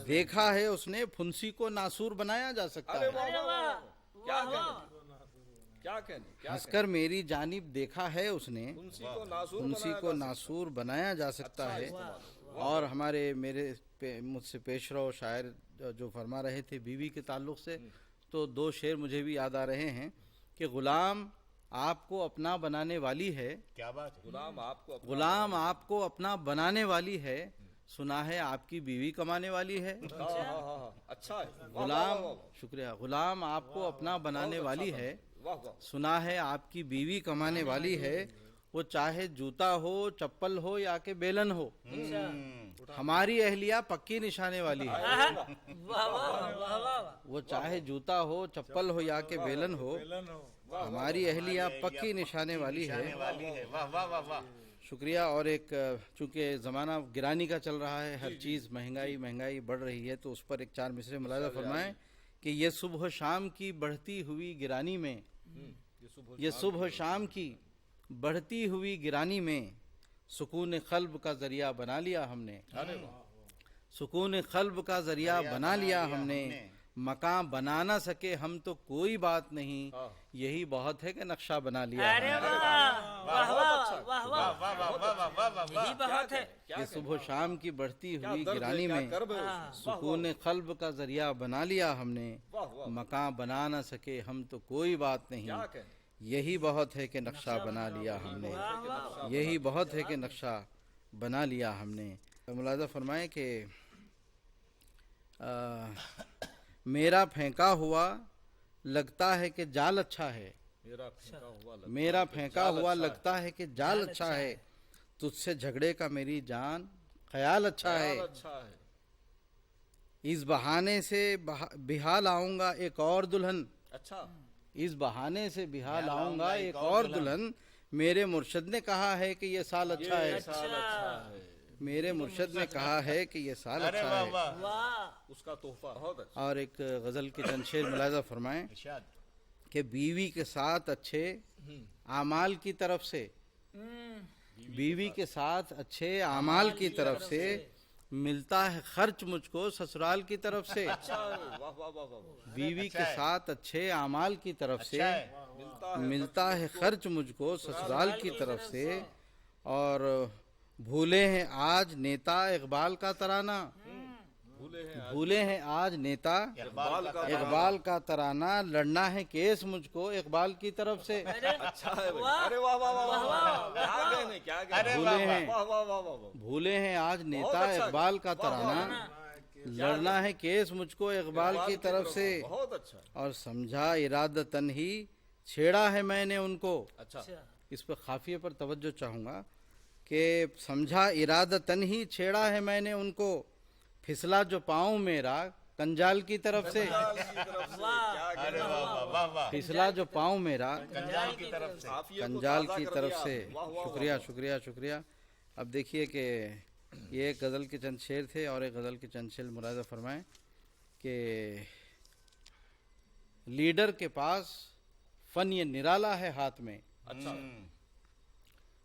देखा है उसने, फुंसी को नासूर बनाया जा सकता अरे है। वाह अरे वाह वाह वाह, क्या वाह वाह कहने क्या कहने क्या हंसकर मेरी जानिब देखा है उसने, फुंसी को नासूर फुंसी बनाया को जा नासूर बनाया जा सकता अच्छा है। इस्तेमाल। और मुझसे पेशरो शायर जो फरमा रहे थे बीवी के ताल्लुक से, तो दो शेर मुझे भी याद आ रहे हैं कि गुलाम आपको अपना बनाने वाली है, क्या बात है। गुलाम आपको अपना बनाने वाली है, सुना है आपकी बीवी कमाने वाली है। हाँ, अच्छा है। वाह, वाह, गुलाम, वाह, वाह, शुक्रिया, गुलाम आपको अपना बनाने बहुत वाली अच्छा है, वाह वाह सुना है आपकी बीवी कमाने वाली है, वो चाहे जूता हो, चप्पल हो या के बेलन हो, हमारी अहलिया पक्की निशाने वाली है। वाह वाह वाह वाह वो चाहे जूता हो, चप्पल हो या के बेलन हो, हमारी अहलिया पक्की निशाने वाली है। वाह वाह वाह वाह। शुक्रिया। और एक चूंकि ज़माना गिरानी का चल रहा है, हर चीज़ महंगाई बढ़ रही है, तो उस पर एक चार मिसरे मुलाहिज़ा फरमाएं कि ये सुबह शाम की बढ़ती हुई गिरानी में, ये सुबह शाम की बढ़ती हुई गिरानी में सुकून क़ल्ब का ज़रिया बना लिया हमने, सुकून क़ल्ब का ज़रिया बना लिया हमने। मकान बना ना सके हम तो कोई बात नहीं, यही बहुत है कि नक्शा बना लिया अरे हमने। वाह वाह वाह वाह यही बहुत है। ये सुबह शाम की बढ़ती हुई दर्द है, गिरानी क्या में कर्ब है। सुकून क़ल्ब का ज़रिया बना लिया हमने। वाह, वाह। मकान बना ना सके हम तो कोई बात नहीं, क्या कहने यही बहुत है कि नक्शा बना लिया हमने, यही बहुत है कि नक्शा बना लिया हमने। मुलाज़ा फरमाएं कि मेरा फेंका हुआ लगता है कि जाल अच्छा है, मेरा फेंका हुआ लगता है कि जाल अच्छा है, तुझसे झगड़े का मेरी जान ख्याल अच्छा है। अच्छा है। इस बहाने से बिहाल आऊंगा एक और दुल्हन, अच्छा इस बहाने से बिहाल आऊंगा एक और दुल्हन, मेरे मुर्शद ने कहा है कि ये साल अच्छा है, मेरे मुर्शद ने कहा है कि ये साल अच्छा है। वाह उसका तोहफा बहुत अच्छा। और एक गज़ल के चंद शेर मुलाहिज़ा फरमाएं कि बीवी के साथ अच्छे आमाल की तरफ से, बीवी के साथ अच्छे आमाल की तरफ से मिलता है खर्च मुझको ससुराल की तरफ से। वाह वाह वाह वाह वाह। बीवी के साथ अच्छे आमाल की तरफ से मिलता है खर्च मुझको ससुराल की तरफ से। और भूले हैं आज नेता इकबाल का तराना, भूले हैं आज नेता इकबाल का तराना, लड़ना है केस मुझको इकबाल की तरफ से। अच्छा है भाई। अरे वाह वाह वाह वाह वाह। क्या कहने क्या कहने। भूले हैं, वाह वाह वाह वाह वाह। भूले हैं आज नेता बहुत अच्छा। इकबाल का वाह, वाह, तराना, लड़ना है केस मुझको इकबाल की तरफ से। बहुत अच्छा। और समझा इरादतन ही छेड़ा है मैंने उनको, अच्छा इस पर काफिए पर तवज्जो चाहूँगा कि समझा इरादतन ही छेड़ा है मैंने उनको, फिसला जो पाऊँ मेरा कंजाल की तरफ से, फिसला जो पाऊँ मेरा कंजाल की तरफ से। शुक्रिया शुक्रिया शुक्रिया। अब देखिए कि ये एक गज़ल के चंद शेर थे और एक गज़ल के चंद शेर मुलाहिज़ा फरमाएं कि लीडर के पास फन ये निराला है हाथ में, अच्छा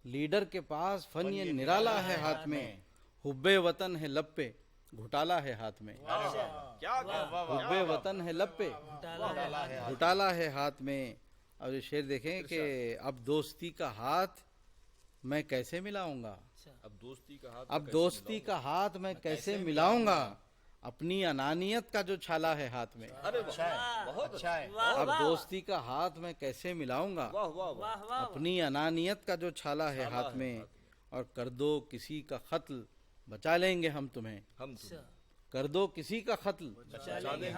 लीडर के पास फन ये निराला है हाथ में, हुब्बे वतन है लब पे घुटाला है हाथ में, क्या हुब्बे वतन है लब पे घुटाला है हाथ में। और ये शेर देखें कि अब दोस्ती का हाथ मैं कैसे मिलाऊंगा, अब दोस्ती का हाथ अब दोस्ती का हाथ मैं कैसे मिलाऊंगा, अपनी अनानियत का जो छाला है हाथ में, अरे वाह बहुत अच्छा है। अब दोस्ती का हाथ मैं कैसे मिलाऊंगा, वाह वाह वाह। अपनी अनानियत का जो छाला है हाथ में। और कर दो किसी का कत्ल बचा लेंगे हम तुम्हें, हम कर दो किसी का कत्ल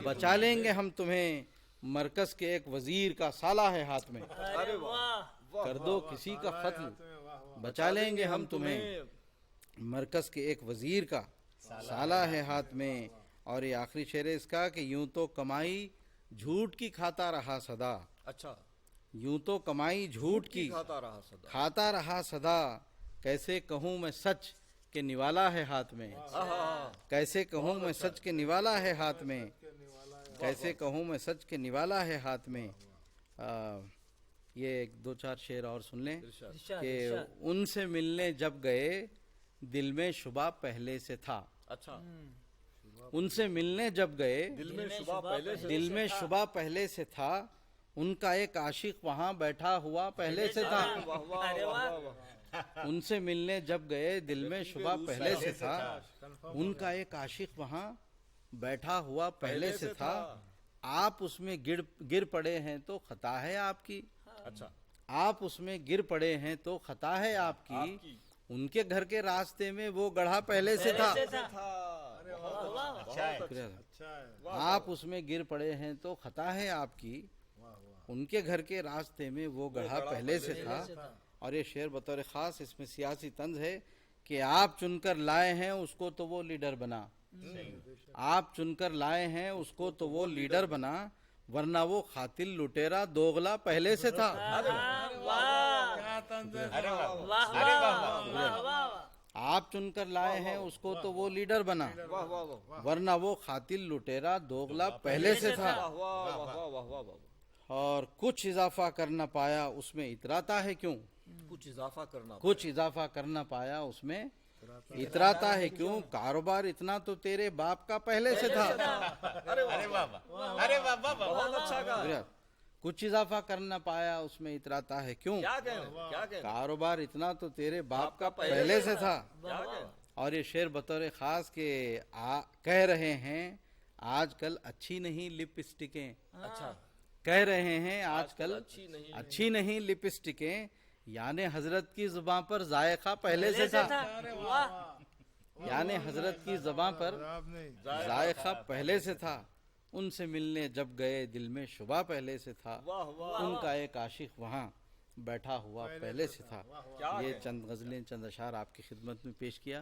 बचा लेंगे हम तुम्हें, मरकज के एक वजीर का साला है हाथ में, अरे वाह कर दो किसी का कत्ल बचा लेंगे हम तुम्हें, मरकज के एक वजीर का साला है हाथ में। और ये आखिरी शेर है इसका कि यूं तो कमाई झूठ की खाता रहा सदा, अच्छा यूं तो कमाई झूठ की खाता रहा सदा, कैसे कहूँ मैं सच के निवाला है हाथ में, कैसे कहूँ मैं सच के निवाला है हाथ में, कैसे कहूँ मैं सच के निवाला है हाथ में। ये एक दो चार शेर और सुन लें कि उनसे मिलने जब गए दिल में शुबा पहले से था। अच्छा, उनसे मिलने जब गए दिल में शुबा पहले से दिल में शुबा पहले से था, उनका एक आशिक वहाँ बैठा हुआ पहले से था। वाह वाह वाह वाह वाह। उनसे मिलने जब गए दिल में शुबा पहले से था, उनका एक आशिक वहाँ बैठा हुआ पहले से था। आप उसमें गिर पड़े हैं तो खता है आपकी। अच्छा, आप उसमें गिर पड़े हैं तो खता है आपकी। उनके घर के रास्ते में वो गढ़ा पहले से था। आप उसमें गिर पड़े हैं तो खता है आपकी। उनके घर के रास्ते में वो गढ़ा पहले से था। और ये शेर बतौर खास इसमें सियासी तंज है कि आप चुनकर लाए हैं उसको तो वो लीडर बना, आप चुनकर लाए हैं उसको तो वो लीडर बना, वरना वो खातिल लुटेरा दोगला पहले से था। आप चुनकर लाए हैं उसको तो वो लीडर बना, वरना वो खातिल लुटेरा दोगला पहले से था। और कुछ इजाफा कर न पाया उसमें इतराता है क्यों, कुछ इजाफा करना, कुछ इजाफा कर न पाया उसमें इतराता है क्यों, कारोबार इतना तो तेरे बाप का पहले से था। अरे वाह, बहुत अच्छा कहा। कुछ इजाफा कर न पाया उसमें इतराता है क्यों, क्या कह रहे हैं? क्या कह रहे हैं? कारोबार इतना तो तेरे बाप का पहले से था। क्या कह रहे हैं? और ये शेर बतौर खास के कह रहे हैं आजकल अच्छी नहीं लिपस्टिकें। अच्छा, कह रहे हैं आजकल अच्छी नहीं लिपस्टिकें, यानी हजरत की जुबान पर जायका पहले से था। यानी हजरत की जुबान पर जायका पहले से था। उनसे मिलने जब गए दिल में शुबा पहले से था, उनका एक आशिक वहाँ बैठा हुआ पहले से था। ये चंद गजलें, चंद अशार आपकी खिदमत में पेश किया।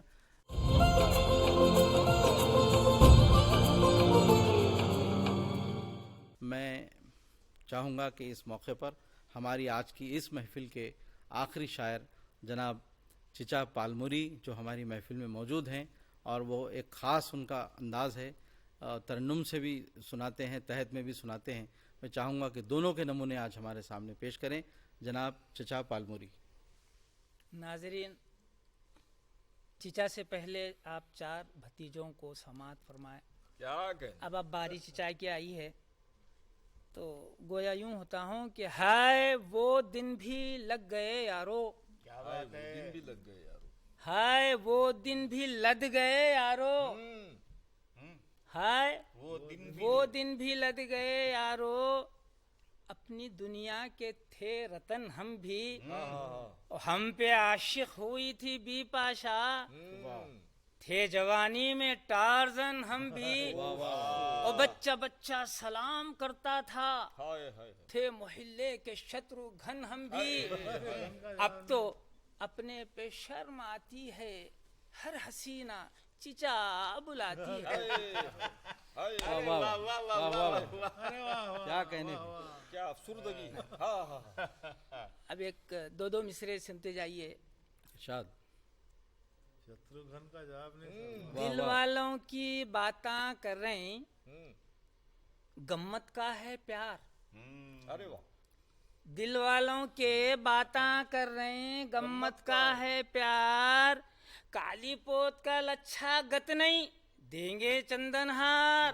मैं चाहूँगा कि इस मौके पर हमारी आज की इस महफिल के आखिरी शायर जनाब चिचा पालमुरी जो हमारी महफिल में मौजूद हैं, और वो एक ख़ास उनका अंदाज़ है, तरन्नुम से भी सुनाते हैं, तहत में भी सुनाते हैं। मैं चाहूँगा कि दोनों के नमूने आज हमारे सामने पेश करें जनाब चिचा पालमुरी। नाजरीन, चिचा से पहले आप चार भतीजों को समात फरमाए। क्या कह, अब बारी चिचा की आई है तो गोया यूं होता हूँ कि हाय वो दिन भी लग गए यारो, दिन भी लग गए यार। हाय वो दिन भी लद गए यारो, हाय वो दिन भी लद गए यारो, अपनी दुनिया के थे रतन हम भी, और हम पे आशिक हुई थी बीपाशा, थे जवानी में टार्जन हम भी, और बच्चा बच्चा सलाम करता था, थे मोहल्ले के शत्रुघ्न हम भी। अब तो अपने पे शर्म आती है, हर हसीना चिचा बुलाती है। क्या कहने, क्या अफसुर्दगी। अब एक दो दो मिसरे सुनते जाइए। इरशाद। शत्रुघ्न का जवाब नहीं। दिल वालों की बातें कर रहे हैं, गम्मत का है प्यार। अरे वाह, दिल वालों के बातें कर रहे हैं, गम्मत का है प्यार, काली पोत का लच्छा गत नहीं, देंगे चंदनहार।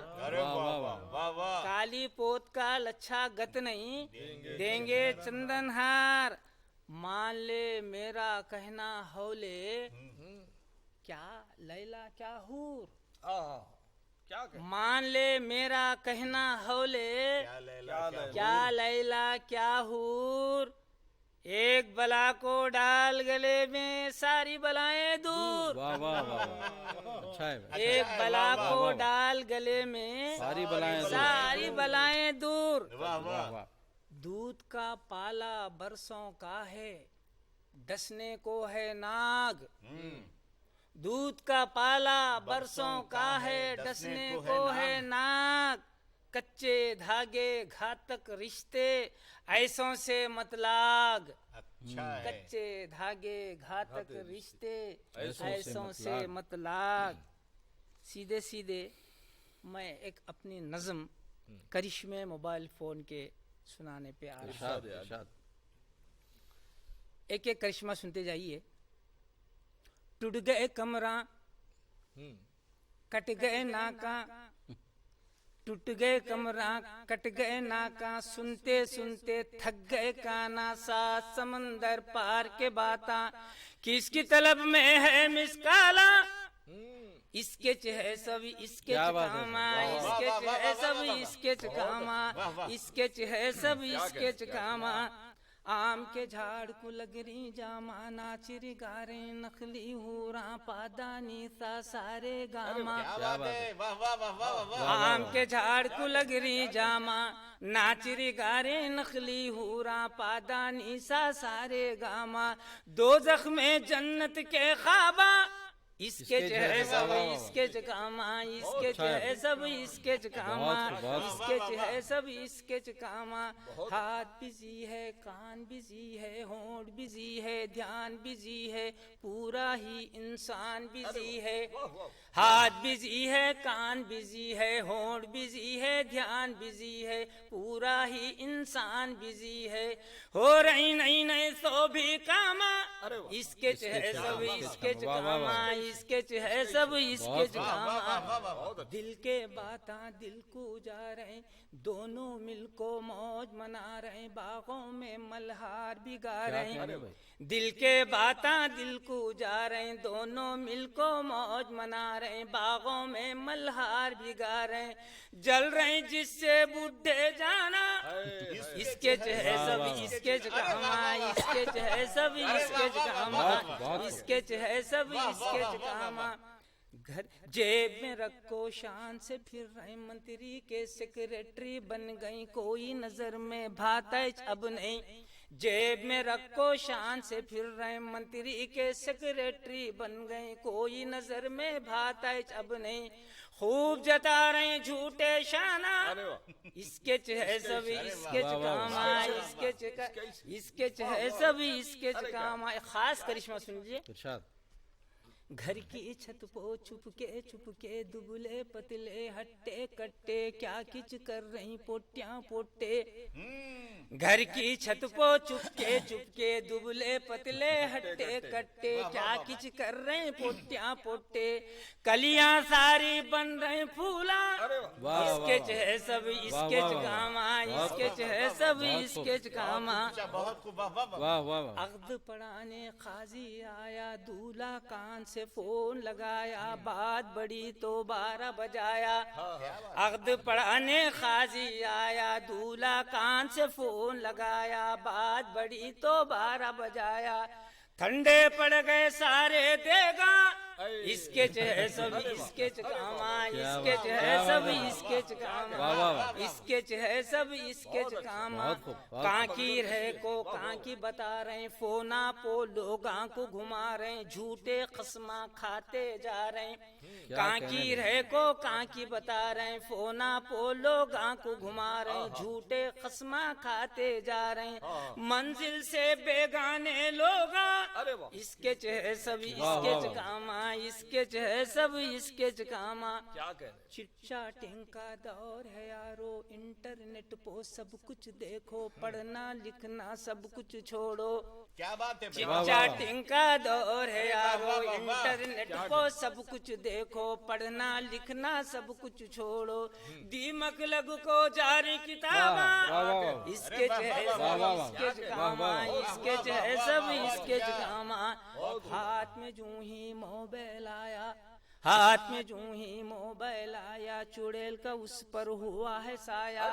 काली पोत का लच्छा गत नहीं, देंगे चंदनहार, मान ले मेरा कहना हौले, क्या लैला क्या हूर, क्या कह, मान ले मेरा कहना हौले, क्या लैला क्या हूर, एक बला को डाल गले में सारी बलाएं दूर। वाह वाह वाह, अच्छा है। एक बला को डाल गले में सारी बलाएं दूर। वाह, दूध का पाला बरसों का है, डसने को है नाग, दूध का पाला बरसों का है, डसने को है नाग, कच्चे धागे घातक रिश्ते ऐसों से मत लाग। अच्छा है। कच्चे धागे घातक रिश्ते ऐसों से मत लाग। सीधे सीधे मैं एक अपनी नज़म करिश्मे मोबाइल फोन के सुनाने पे आ रहा इरशाद इरशाद। एक एक करिश्मा सुनते जाइए। टूट गए कमरा, कट गए नाका, टूट गए कमरा, कट गए नाका, सुनते सुनते थक गए काना, सात समंदर पार के बाता, किसकी तलब में है मिसकाला, इसके चेहरे सब इसके चकामा, इसके चेहरे सब इसके चकामा, इसके चेहरे सब इसके चकामा, आम के झाड़ को लगरी जामा, नाचिर गारे नखली हूरा पादानी सा सारे गामा। क्या बात है, वाह वाह वाह वाह वाह। आम के झाड़ को लगरी जामा, नाचिर गारे नखली हूरा पादानी सा सारे गामा, दोज़ख में जन्नत के ख्वाबा, इसके चेहरे सब इसके चकामा, इसके चेहरे सब इसके चकामा, इसके चेहरे सब इसके चकामा। हाथ बिजी है, कान बिजी है, होंठ बिजी है, ध्यान बिजी है, पूरा ही इंसान बिजी है। हाथ बिजी है, कान बिजी है, होंठ बिजी है, ध्यान बिजी है, पूरा ही इंसान बिजी है। हो रही नई नई सो भी कामा, इसके चेहरे सब इसके चकामा, इसके चेहरे सब इसके चकामा। दिल के बाता दिल को जा रहे, दोनों मिलको मौज मना रहे, बागों में मल्हार बिगा रहे। दिल के बाता दिल को जा रहे, दोनों मिलको मौज मना रहे, बागों में मल्हार बिगा रहे, जल रहे जिससे बुढ़े जाना, इसके चेहरे सब इसके चकामा, इसके चेहरे सब इसके चकामा, इसके चेहरे सब इसके चकामा। घर जेब में रखो शान से फिर रहे, मंत्री के सेक्रेटरी बन गई, कोई नजर में भाता अब नहीं। जेब में रखो शान से फिर रहे, मंत्री के सेक्रेटरी बन गए, कोई नजर में भाता अब नहीं। खूब जता रहे झूठे शाना, इसके चेहरे सब इसके चकामा, इसके चेहरे सब इसके चकामा। एक खास करिश्मा सुनिए। इरशाद। घर की छत पो चुपके दुबले पतले हट्टे कट्टे, क्या किच कर रही पोटियां पोटे। घर की छत पो चुपके दुबले पतले हट्टे कट्टे, क्या किच कर रहे पोटियां पोटे, कलियां सारी बन रहे फूला, इसके चेहरे सब इसके चकामा, इसके चेहरे सब इसके चकामा। वाह वाह। अक़्द पढ़ाने काजी आया, दूल्हा कान से फोन लगाया, बात बड़ी तो 12 बजाया। अक़्द पढ़ाने काजी आया, दूल्हा कान से फोन लगाया, बात बड़ी तो 12 बजाया, ठंडे पड़ गए सारे देगा, इसके चेहरे सब इसके चकामा, इसके चेहरे सब इसके चकामा, इसके चेहरे सब इसके चकामा। कांकी रहे को कांकी बता रहे, फोना पो लोगां को घुमा रहे, झूठे खस्मा खाते जा रहे। कांकी रहे को कांकी बता रहे, फोना पो लोगां को घुमा रहे, झूठे खस्मा खाते जा रहे, मंजिल से बेगाने लोगा, इसके चेहरे सब इसके चकामा, इसके चेहरे सब इसके चकामा। क्या कह रहे? चिट्चा टिंका दौर है यारो, इंटरनेट पो सब कुछ देखो, पढ़ना लिखना सब कुछ छोड़ो। क्या बात है। चिट्चा टिंका दौर है यारो, इंटरनेट पो सब कुछ देखो, पढ़ना लिखना सब कुछ छोड़ो, दीमक लग को जारी किताबा, इसके चेहरे सब इसके चकामा, इसके चेहरे सब इसके चकामा। हाथ में जूं ही मोबाइल आया, हाथ में जूं ही मोबाइल आया, चुड़ैल का उस पर हुआ है साया,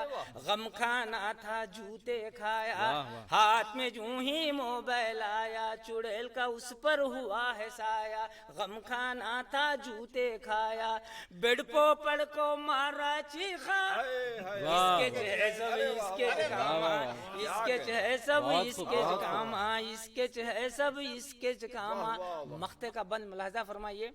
गम खाना था जूते खाया। हाथ में जूं ही मोबाइल आया, चुड़ैल का उस पर हुआ है साया, गम खाना था जूते खाया, बेड पो पड़ को मारा चीखा, इसके चेहरे सब इसके चकामा, इसके चेहरे सब इसके चकामा, इसके चेहरे सब इसके चकामा। मख्ते का बंद मुलाजा फरमाइए।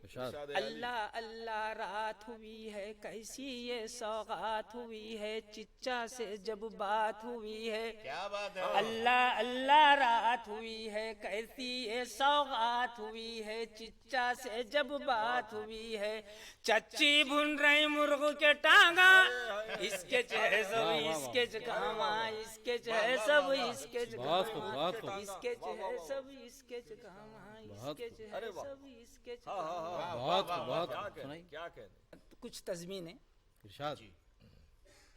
अल्लाह अल्लाह अल्लाह रात हुई है, कैसी ये सौगात हुई है, चिच्चा से जब बात हुई है। क्या बात है। अल्लाह अल्लाह रात हुई है, कैसी ये सौगात हुई है, चिच्चा से जब बात हुई है। चच्ची भुन रही मुर्ग के टांगा, इसके चहे सब इसके जगामा, इसके चहे सब इसके जगामा, इसके चहे सब इसके जगामा, इसके चहे सब इसके जगामा। बहुत सुनाई। क्या कहने। कुछ तज़मीन है। इरशाद।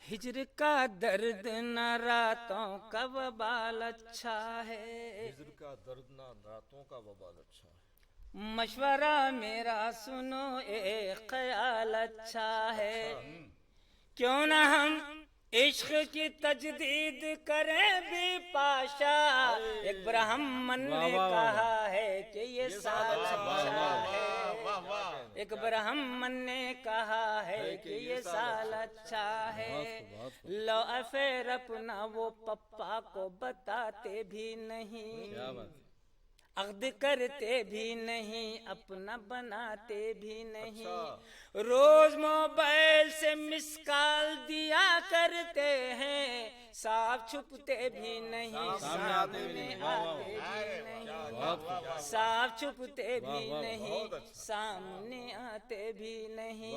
हिजर का दर्द न रातों का वबाल अच्छा है, हिजर का दर्द ना रातों का वबाल अच्छा है। मशवरा मेरा सुनो एक ख्याल अच्छा है, क्यों न हम इश्क की तजदीद करें भी पाशा। एक ब्राह्मण ने कहा है कि ये साल अच्छा है, एक ब्राह्मण ने कहा है कि ये साल अच्छा है। लो अफेर अपना वो पप्पा को बताते भी नहीं, क्या बात है। अक़्द करते भी नहीं, अपना बनाते भी नहीं। रोज मोबाइल से मिस कॉल दिया करते हैं, साफ छुपते भी नहीं, सामने आते भी नहीं, साफ छुपते भी नहीं, सामने आते भी नहीं।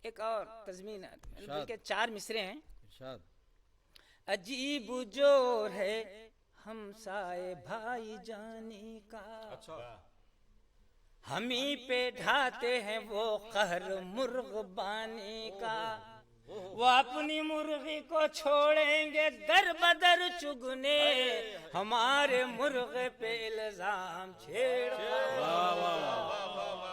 एक और तज़मीन, बल्कि 4 मिसरे हैं। इरशाद। अजीब जोर है हमसाए भाई जानी का, हमी पे ढाते हैं वो कहर मुर्गबानी का। वो अपनी मुर्गी को छोड़ेंगे दर बदर चुगने, हमारे मुर्गे पे इल्जाम छेड़का,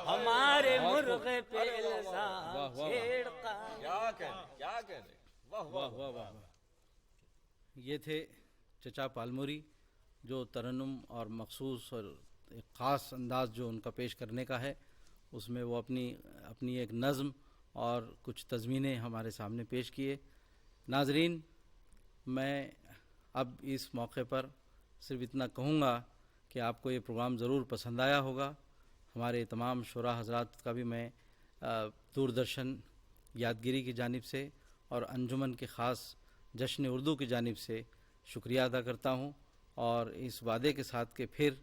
हमारे मुर्गे पे इल्जाम छेड़का। क्या कहने, क्या कहने। वाह वाह वाह वाह। ये थे चचा पालमुरी, जो तरन्नुम और मखसूस और एक ख़ास अंदाज़ जो उनका पेश करने का है, उसमें वो अपनी एक नज़म और कुछ तज़मीनें हमारे सामने पेश किए। नाज़रीन, मैं अब इस मौके पर सिर्फ इतना कहूँगा कि आपको ये प्रोग्राम ज़रूर पसंद आया होगा। हमारे तमाम शुरा हज़रात का भी मैं दूरदर्शन यादगिरी की जानिब से और अंजुमन के ख़ास जश्न उर्दू की जानिब से शुक्रिया अदा करता हूँ, और इस वादे के साथ कि फिर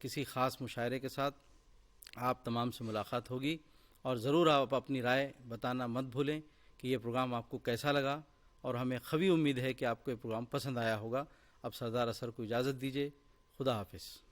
किसी ख़ास मुशायरे के साथ आप तमाम से मुलाकात होगी। और ज़रूर आप अपनी राय बताना मत भूलें कि ये प्रोग्राम आपको कैसा लगा, और हमें ख़वी उम्मीद है कि आपको ये प्रोग्राम पसंद आया होगा। अब सरदार असर को इजाज़त दीजिए। खुदा हाफिज़।